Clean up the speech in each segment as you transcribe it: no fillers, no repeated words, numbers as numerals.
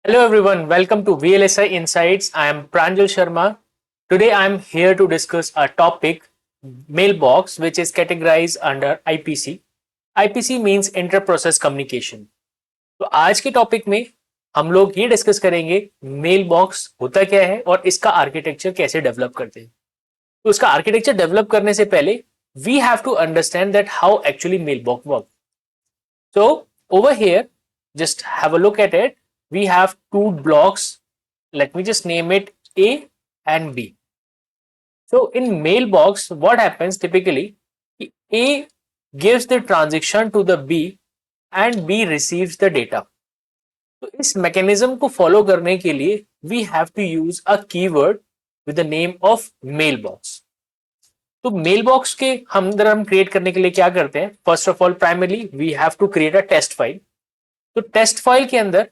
Hello everyone, welcome to VLSI Insights. I am Pranjal Sharma. Today I am here to discuss a topic, mailbox, which is categorized under IPC. IPC means inter-process communication. तो आज के topic में हम लोग ये discuss करेंगे mail box होता क्या है और इसका आर्किटेक्चर कैसे डेवलप करते हैं। तो इसका आर्किटेक्चर डेवलप करने से पहले we have to understand that how actually mailbox work. So over here, just have a look at it. We have two blocks. Let me just name it A and B. So in mailbox, what happens typically? A gives the transaction to the B and B receives the data. तो इस mechanism को follow करने के लिए we have to use a keyword with the name of mailbox. तो mailbox के हम create करने के लिए क्या करते हैं? First of all primarily we have to create a test file. तो टेस्ट फाइल के अंदर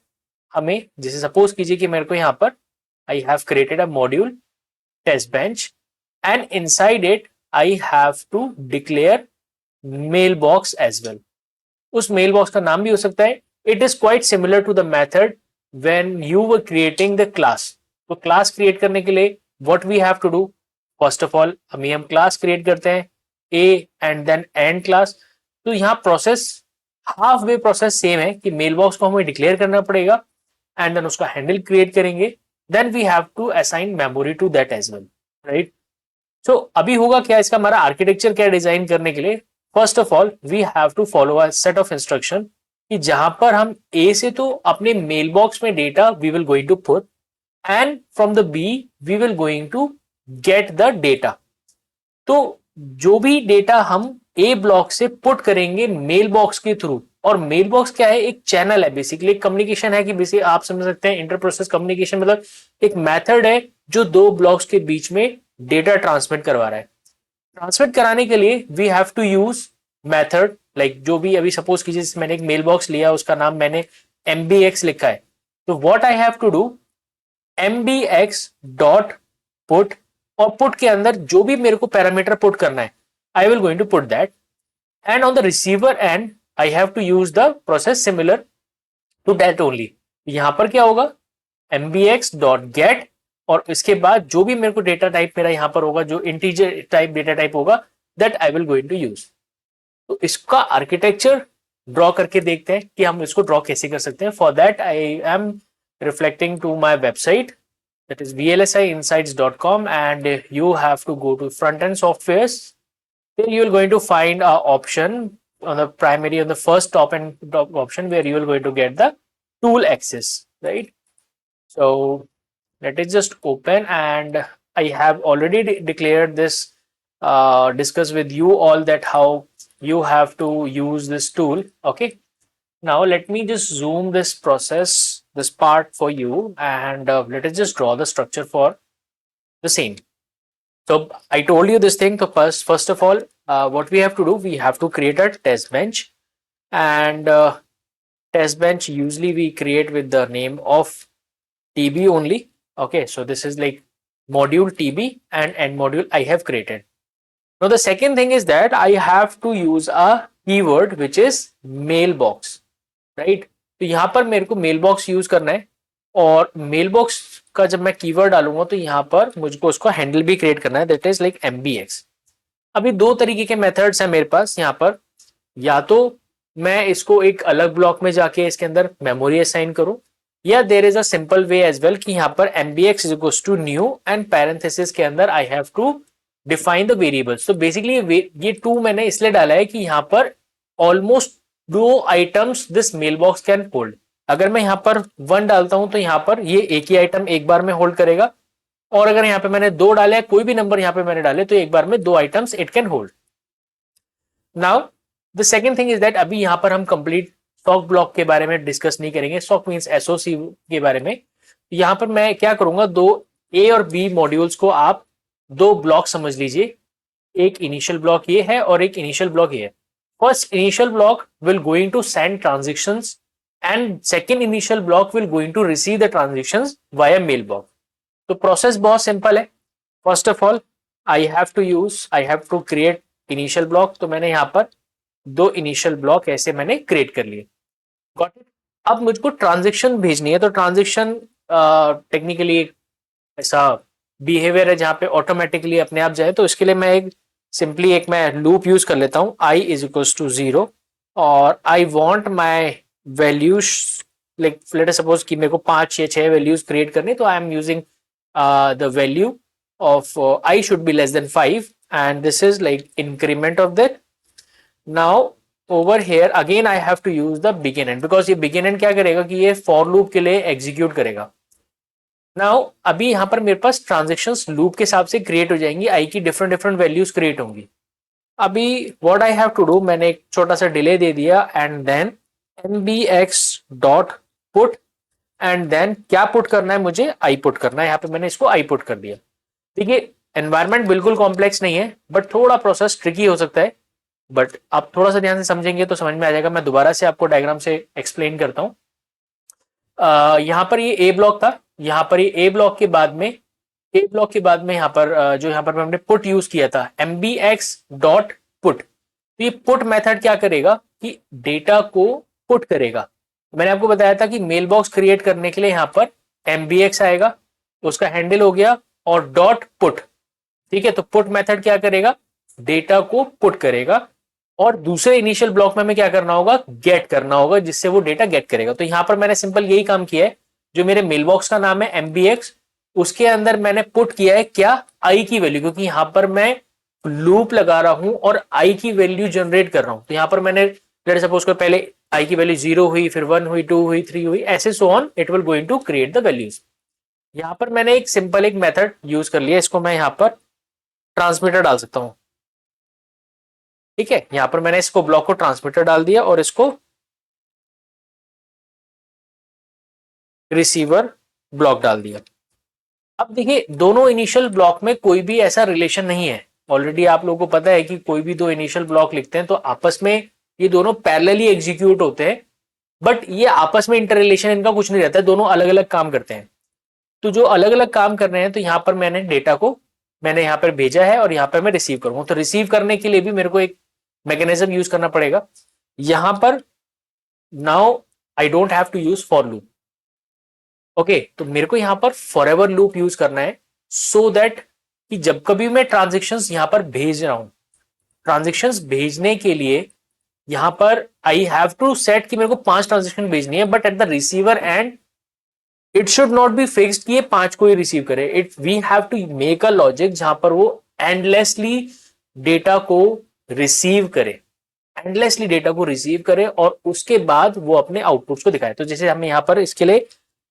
हमें जैसे सपोज कीजिए कि मेरे को यहाँ पर I have created a module test bench and inside it I have to declare mailbox as well. उस मेल बॉक्स का नाम भी हो सकता है। It is quite similar to the method when you were creating the class. तो class create करने के लिए what we have to do, first of all अभी हम क्लास क्रिएट करते हैं A and then end class. तो यहाँ process half way process same है कि मेल बॉक्स को हमें डिक्लेयर करना पड़ेगा एंड देन उसका हैंडल क्रिएट करेंगे, then we have to assign memory to that as well, right. So अभी होगा क्या, इसका हमारा आर्किटेक्चर क्या डिजाइन करने के लिए, first of all we have to follow a set of instruction कि जहां पर हम ए से तो अपने मेल बॉक्स में data we will going to put and from the B we will going to get the data. तो जो भी डेटा हम ए ब्लॉक से पुट करेंगे मेल बॉक्स के थ्रू, और मेल बॉक्स क्या है, एक चैनल है, बेसिकली एक कम्युनिकेशन है कि बेसिकली आप समझ सकते हैं इंटर प्रोसेस कम्युनिकेशन मतलब एक मेथड है जो दो ब्लॉक्स के बीच में डेटा ट्रांसमिट करवा रहा है। ट्रांसमिट कराने के लिए we have to use method like जो भी अभी सपोज कीजिए मैंने एक मेल बॉक्स लिया, उसका नाम मैंने MBX लिखा है। तो what I have to do, MBX dot put, और पुट के अंदर जो भी मेरे को पैरामीटर पुट करना है I will going to put that, and on the receiver end I have to use the process similar to that only. यहां पर क्या होगा, MBX डॉट गेट, और इसके बाद जो भी मेरे को डेटा टाइप मेरा यहां पर होगा, जो इंटीजर टाइप डेटा टाइप होगा, that I will going to use. तो इसका आर्किटेक्चर ड्रॉ करके देखते हैं कि हम इसको ड्रॉ कैसे कर सकते हैं। For that I am reflecting to my website, that is vlsiinsights.com, and you have to go to front end softwares. Here you are going to find a option on the primary, on the first top option, where you are going to get the tool access, right? So let it just open, and I have already declared this, discuss with you all that how you have to use this tool. Okay, now let me just zoom this process, this part for you, and let us just draw the structure for the same. So I told you this thing. So first of all, what we have to do, we have to create a test bench, and test bench usually we create with the name of TB only. Okay, so this is like module TB and end module I have created. Now the second thing is that I have to use a keyword which is mailbox, right. तो यहाँ पर मेरे को mail box use करना है, और mailbox का जब मैं कीवर्ड डालूंगा तो यहाँ पर मुझको उसको हैंडल भी क्रिएट करना है, दैट इज लाइक MBX। अभी दो तरीके के मेथड्स हैं मेरे पास यहाँ पर, या तो मैं इसको एक अलग ब्लॉक में जाके इसके अंदर मेमोरी असाइन करूं, या there is a simple way as well कि यहाँ पर MBX is equals to new and parenthesis के अंदर I have to define the variables. तो बेसिकली ये टू मैंने इसलिए डाला है कि यहाँ पर ऑलमोस्ट दो items this mailbox can hold. अगर मैं यहाँ पर 1 डालता हूं तो यहाँ पर ये एक ही आइटम एक बार में होल्ड करेगा, और अगर यहाँ पे मैंने 2 डाले, कोई भी नंबर यहाँ पे मैंने डाले, तो एक बार में 2 items it can hold. Now the second thing is that अभी यहाँ पर हम कंप्लीट सॉक ब्लॉक के बारे में डिस्कस नहीं करेंगे, सॉक मींस SOC के बारे में। यहाँ पर मैं क्या करूंगा, दो A और B मॉड्यूल्स को आप दो ब्लॉक समझ लीजिए, एक इनिशियल ब्लॉक ये है और एक इनिशियल ब्लॉक ये है। First initial block will going to send transactions, and second initial block will going to receive the transactions via mailbox. तो प्रोसेस बहुत सिंपल है। First of all I have to create initial block. तो मैंने यहाँ पर दो initial block ऐसे मैंने क्रिएट कर लिए, गॉट इट। अब मुझको ट्रांजेक्शन भेजनी है, तो ट्रांजेक्शन टेक्निकली ऐसा बिहेवियर है जहाँ पे ऑटोमेटिकली अपने आप जाए, तो इसके लिए मैं एक सिंपली एक मैं लूप यूज कर लेता हूँ, आई इज इक्वल्स टू 0 और I want my values like let us suppose कि मेरे को 5 या 6 वैल्यूज क्रिएट करनी, तो I am using the value of I should be less than 5 and this is like increment of that. Now over here again I have to use the begin end because ये begin end क्या करेगा कि ये for loop के लिए execute करेगा. Now अभी यहाँ पर मेरे पास transactions loop के हिसाब से create हो जाएंगी, I की different different values create होंगी. अभी what I have to do, मैंने एक छोटा सा delay दे दिया and then mbx dot put and then क्या put करना है मुझे, I put करना है, यहाँ पे मैंने इसको I put कर दिया. देखिए एनवायरनमेंट बिल्कुल कॉम्प्लेक्स नहीं है बट थोड़ा प्रोसेस ट्रिकी हो सकता है, बट आप थोड़ा सा ध्यान से समझेंगे तो समझ में आ जाएगा. मैं दोबारा से आपको डायग्राम से एक्सप्लेन करता हूँ. यहाँ पर ये ए ब्लॉक था, यहाँ पर ये ए ब्लॉक के बाद में यहाँ पर जो यहाँ पर हमने पुट यूज किया था mbx डॉट पुट, तो ये पुट मेथड क्या करेगा कि डेटा को पुट करेगा. मैंने आपको बताया था कि मेल बॉक्स क्रिएट करने के लिए यहाँ पर mbx आएगा, उसका हैंडल हो गया और डॉट पुट. ठीक है, तो पुट मेथड क्या करेगा, डेटा को पुट करेगा और दूसरे इनिशियल ब्लॉक में हमें क्या करना होगा, गेट करना होगा, जिससे वो डेटा गेट करेगा. तो यहां पर मैंने सिंपल यही काम किया है. जो मेरे मेल बॉक्स का नाम है mbx, उसके अंदर मैंने पुट किया है क्या, आई की वैल्यू, क्योंकि यहां पर मैं लूप लगा रहा हूं और आई की वैल्यू जनरेट कर रहा हूं. तो यहां पर मैंने लेट्स सपोज को पहले आई की वैल्यू 0 हुई, फिर 1 हुई, 2 हुई, 3 हुई, ऐसे so on it will going to create the values. यहां पर मैंने एक सिंपल एक मेथड यूज कर लिया, इसको मैं यहां पर ट्रांसमीटर डाल सकता हूं. ठीक है, यहां पर मैंने इसको ब्लॉक को ट्रांसमीटर डाल दिया और इसको रिसीवर ब्लॉक डाल दिया. अब देखिए दोनों इनिशियल ब्लॉक में कोई भी ऐसा रिलेशन नहीं है. ऑलरेडी आप लोगों को पता है कि कोई भी दो इनिशियल ब्लॉक लिखते हैं तो आपस में ये दोनों पैरेलली एग्जीक्यूट होते हैं, बट ये आपस में इंटर रिलेशन इनका कुछ नहीं रहता है, दोनों अलग अलग काम करते हैं. तो जो अलग अलग काम कर रहे हैं, तो यहां पर मैंने डेटा को मैंने यहां पर भेजा है और यहां पर मैं रिसीव करूंगा. तो रिसीव करने के लिए भी मेरे को एक मैकेनिज्म यूज करना पड़ेगा. यहां पर now I don't have to use for loop. Okay, तो मेरे को यहां पर फॉरएवर लूप यूज करना है सो दैट कि जब कभी मैं ट्रांजेक्शंस यहां पर भेज रहा हूं, ट्रांजेक्शंस भेजने के लिए यहां पर आई हैव टू सेट कि मेरे को 5 ट्रांजेक्शन भेजनी है, but at the receiver end it should not be fixed कि ये 5 को ही रिसीव करे. It we have to make a logic जहां पर वो एंडलेसली डेटा को रिसीव करे, एंडलेसली डेटा को रिसीव करे और उसके बाद वो अपने आउटपुट्स को दिखाए. तो जैसे हम यहाँ पर इसके लिए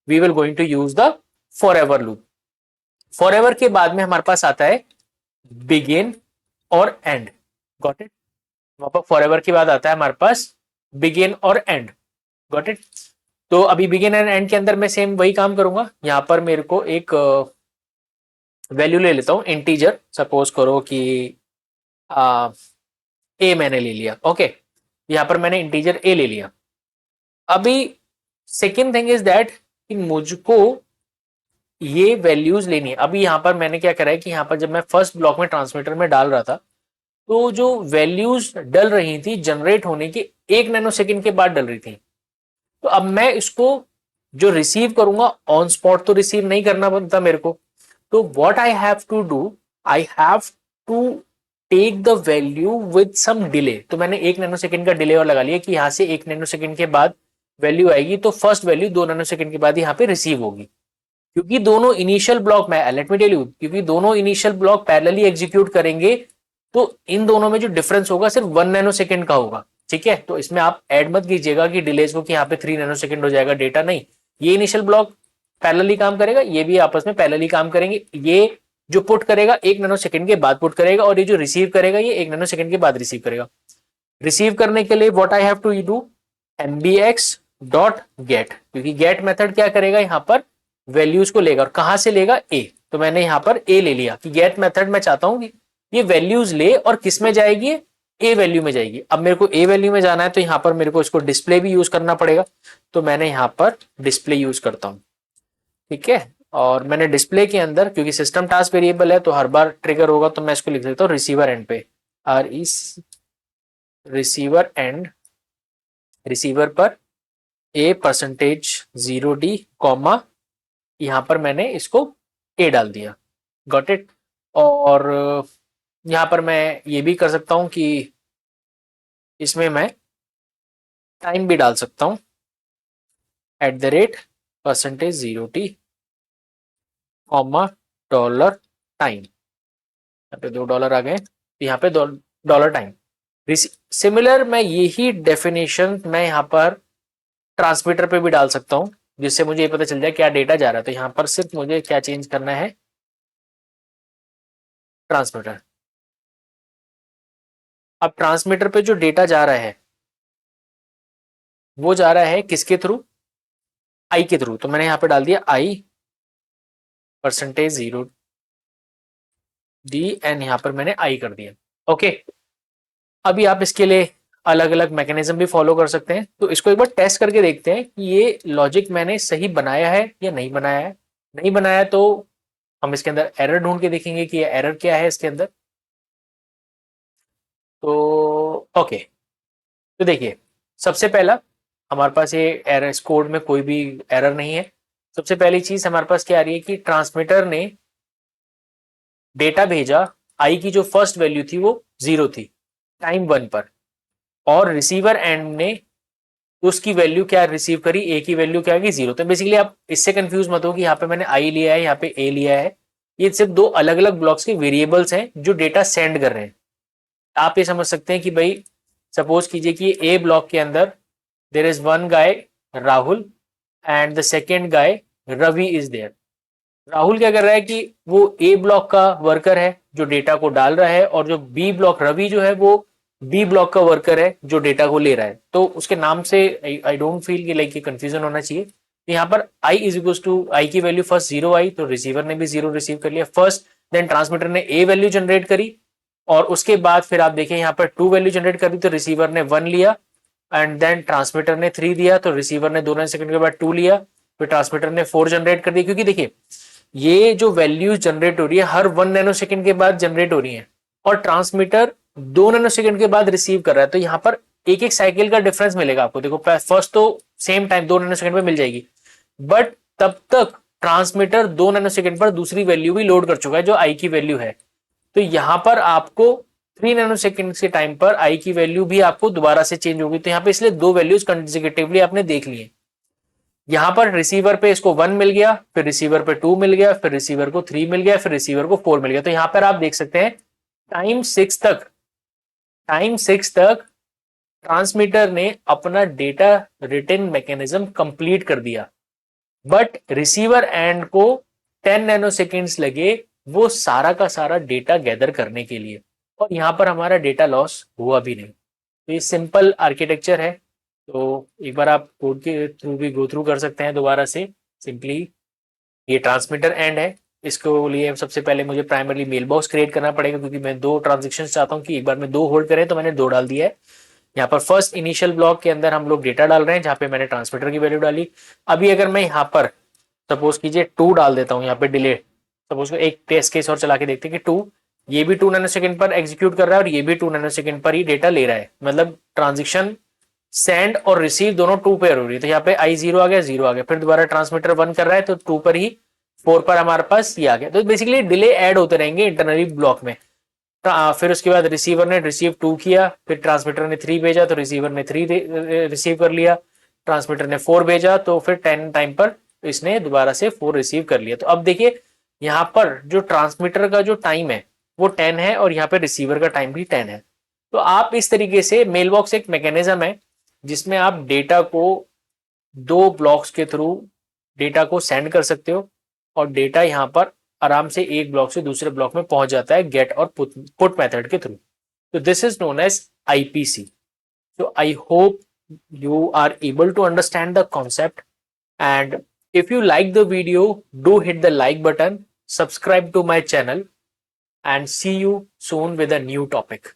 we will going to use the forever loop. Forever के बाद में हमारे पास आता है बिगिन और एंड. Got it. वहां पर फॉरएवर के बाद आता है हमारे पास बिगिन और एंड. Got it. तो अभी बिगिन एंड एंड के अंदर मैं सेम वही काम करूंगा. यहां पर मेरे को एक वैल्यू ले लेता हूं इंटीजर. सपोज करो कि ए मैंने ले लिया. ओके, यहां पर मैंने इंटीजर ए ले लिया. अभी सेकेंड थिंग इज दैट कि मुझको ये वैल्यूज लेनी है. अभी यहां पर मैंने क्या करा है कि यहां पर जब मैं फर्स्ट ब्लॉक में ट्रांसमीटर में डाल रहा था, तो जो वैल्यूज डल रही थी जनरेट होने के 1 नैनो सेकेंड के बाद डल रही थी. तो अब मैं इसको जो रिसीव करूंगा ऑन स्पॉट तो रिसीव नहीं करना बनता मेरे को. तो what I have to do, I have to take the value with some delay. तो मैंने 1 नैनो सेकेंड का डिले और लगा लिया कि यहां से 1 नैनो सेकेंड के बाद वैल्यू आएगी, तो फर्स्ट वैल्यू 2 नैनो सेकेंड के बाद यहाँ पे रिसीव होगी. क्योंकि दोनों इनिशियल ब्लॉक में लेट मी टेल यू, क्योंकि दोनों इनिशियल ब्लॉक पैरेलली एग्जीक्यूट करेंगे, तो इन दोनों में जो डिफरेंस होगा सिर्फ 1 नैनो सेकेंड का होगा. ठीक है, तो इसमें आप ऐड मत कीजिएगा कि डिलेज को कि यहाँ पे 3 नैनो सेकेंड हो जाएगा डेटा. नहीं, ये इनिशियल ब्लॉक पैरेलली काम करेगा, ये भी आपस में पैरेलली काम करेंगे. ये जो पुट करेगा 1 नैनो सेकेंड के बाद पुट करेगा और ये जो रिसीव करेगा ये 1 नैनो सेकेंड के बाद रिसीव करेगा. रिसीव करने के लिए what I have to do, mbx dot get, क्योंकि गेट मेथड क्या करेगा, यहाँ पर वैल्यूज को लेगा. और कहां से लेगा, ए. तो मैंने यहाँ पर ए ले लिया कि गेट मेथड मैं चाहता हूं कि ये वैल्यूज ले और किस में जाएगी, ए वैल्यू में जाएगी. अब मेरे को ए वैल्यू में जाना है तो यहाँ पर मेरे को इसको डिस्प्ले भी यूज करना पड़ेगा. तो मैंने यहाँ पर डिस्प्ले यूज करता हूँ. ठीक है, और मैंने डिस्प्ले के अंदर क्योंकि सिस्टम टास्क वेरिएबल है तो हर बार ट्रिगर होगा, तो मैं इसको लिख देता हूँ रिसीवर एंड पे, आर इस रिसीवर एंड, रिसीवर पर ए परसेंटेज 0D कॉमा यहाँ पर मैंने इसको ए डाल दिया, गॉट इट। और यहाँ पर मैं ये भी कर सकता हूँ कि इसमें मैं टाइम भी डाल सकता हूँ, @% 0T कॉमा $टाइम। यहाँ पे $2 आ गए, यहाँ पे $टाइम। सिमिलर मैं यही डेफिनेशन मैं यहाँ पर ट्रांसमीटर पे भी डाल सकता हूँ, जिससे मुझे ये पता चल जाए क्या डेटा जा रहा है। तो यहाँ पर सिर्फ मुझे क्या चेंज करना है, ट्रांसमीटर। अब ट्रांसमीटर पे जो डेटा जा रहा है वो जा रहा है किसके थ्रू, आई के थ्रू। तो मैंने यहाँ पे डाल दिया आई %0D एंड यहाँ पर मैंने आई कर दिया। ओके, अभी आप इसके लिए अलग अलग मैकेनिज्म भी फॉलो कर सकते हैं। तो इसको एक बार टेस्ट करके देखते हैं कि ये लॉजिक मैंने सही बनाया है या नहीं बनाया है। नहीं बनाया तो हम इसके अंदर एरर ढूंढ के देखेंगे कि ये एरर क्या है इसके अंदर। तो ओके, तो देखिए सबसे पहला हमारे पास ये एरर, इस कोड में कोई भी एरर नहीं है। सबसे पहली चीज हमारे पास क्या आ रही है कि ट्रांसमीटर ने डेटा भेजा, आई की जो फर्स्ट वैल्यू थी वो 0 थी टाइम 1 पर, और रिसीवर एंड ने उसकी वैल्यू क्या रिसीव करी, ए की वैल्यू क्या होगी 0। तो बेसिकली आप इससे कंफ्यूज मत हो कि यहाँ पे मैंने आई लिया है, यहाँ पे ए लिया है। ये सिर्फ दो अलग अलग ब्लॉक्स के वेरिएबल्स हैं जो डेटा सेंड कर रहे हैं। आप ये समझ सकते हैं कि भाई सपोज कीजिए कि ए ब्लॉक के अंदर there is one guy Rahul and the second guy Ravi is there. Rahul क्या कर रहा है कि वो ए ब्लॉक का वर्कर है जो डेटा को डाल रहा है, और जो बी ब्लॉक रवि जो है वो बी ब्लॉक का वर्कर है जो डेटा को ले रहा है। तो उसके नाम से आई डोंट फील कि लाइक ये कंफ्यूजन होना चाहिए। तो यहाँ पर आई इज इक्वल टू आई की वैल्यू फर्स्ट 0 आई, तो रिसीवर ने भी 0 रिसीव कर लिया फर्स्ट। देन ट्रांसमीटर ने ए वैल्यू जनरेट करी, और उसके बाद फिर आप देखें यहाँ पर 2 वैल्यू जनरेट करी, तो रिसीवर ने 1 लिया, एंड देन ट्रांसमीटर ने 3 दिया, तो रिसीवर ने 2 सेकंड के बाद 2 लिया, फिर ट्रांसमीटर ने 4 जनरेट कर दिया। क्योंकि देखिए ये जो वैल्यूज जनरेट हो रही है हर 1 नैनो सेकंड के बाद जनरेट हो रही है, और ट्रांसमीटर 2 नैनो सेकंड के बाद रिसीव कर रहा है। तो यहाँ पर एक एक साइकिल का डिफरेंस मिलेगा आपको। देखो फर्स्ट तो सेम टाइम 2 नैनो सेकंड में मिल जाएगी, बट तब तक ट्रांसमीटर 2 नैनो सेकंड पर दूसरी वैल्यू भी लोड कर चुका है जो आई की वैल्यू है। तो यहाँ पर आपको 3 नैनो सेकंड के टाइम पर आई की वैल्यू भी आपको दोबारा से चेंज होगी। तो यहाँ पे इसलिए दो वैल्यूज कंसेक्यूटिवली आपने देख ली है। यहां पर रिसीवर पे इसको 1 मिल गया, फिर रिसीवर पे 2 मिल गया, फिर रिसीवर को 3 मिल गया, फिर रिसीवर को 4 मिल गया। तो यहां पर आप देख सकते हैं टाइम 6 तक ट्रांसमीटर ने अपना डेटा रिटर्न मैकेनिज्म कंप्लीट कर दिया, बट रिसीवर एंड को 10 नैनो सेकेंड्स लगे वो सारा का सारा डेटा गैदर करने के लिए, और यहां पर हमारा डेटा लॉस हुआ भी नहीं। तो ये सिंपल आर्किटेक्चर है। तो एक बार आप कोड के थ्रू भी गो थ्रू कर सकते हैं दोबारा से। सिंपली ये ट्रांसमीटर एंड है, इसको लिए सबसे पहले मुझे प्राइमरली मेल बॉक्स क्रिएट करना पड़ेगा, क्योंकि मैं 2 ट्रांजेक्शन चाहता हूँ कि एक बार में 2 होल्ड करें, तो मैंने 2 डाल दिया है। यहाँ पर फर्स्ट इनिशियल ब्लॉक के अंदर हम लोग डेटा डाल रहे हैं जहाँ पे मैंने ट्रांसमीटर की वैल्यू डाली। अभी अगर मैं यहाँ पर सपोज कीजिए 2 डाल देता हूँ, यहाँ पे डिले, सपोज एक टेस्ट केस और चला के देखते हैं कि 2, ये भी 2 नैनो सेकंड पर एग्जीक्यूट कर रहा है और ये भी 2 नैनो सेकंड पर ही डेटा ले रहा है, मतलब ट्रांजेक्शन सेंड और रिसीव दोनों 2 पेयर हो रही है। तो यहाँ पे आई 0 आ गया, 0 आ गया, फिर दोबारा ट्रांसमीटर 1 कर रहा है तो 2 पर ही, 4 पर हमारे पास ये आ गया। तो बेसिकली डिले ऐड होते रहेंगे इंटरनली ब्लॉक में। फिर उसके बाद रिसीवर ने रिसीव 2 किया, फिर ट्रांसमीटर ने 3 भेजा तो रिसीवर ने 3 रिसीव कर लिया, ट्रांसमीटर ने 4 भेजा तो फिर 10 टाइम पर इसने दोबारा से 4 रिसीव कर लिया। तो अब देखिए यहाँ पर जो ट्रांसमीटर का जो टाइम है वो 10 है, और यहाँ पे रिसीवर का टाइम भी 10 है। तो आप इस तरीके से, मेल बॉक्स एक मैकेनिज्म है जिसमें आप डेटा को 2 ब्लॉक्स के थ्रू डेटा को सेंड कर सकते हो, और डेटा यहाँ पर आराम से एक ब्लॉक से दूसरे ब्लॉक में पहुंच जाता है गेट और पुट मेथड के थ्रू। तो this is known as IPC. So I hope you are able to understand the concept, and if you like the video, do hit the like button, subscribe to my channel, and see you soon with a new topic.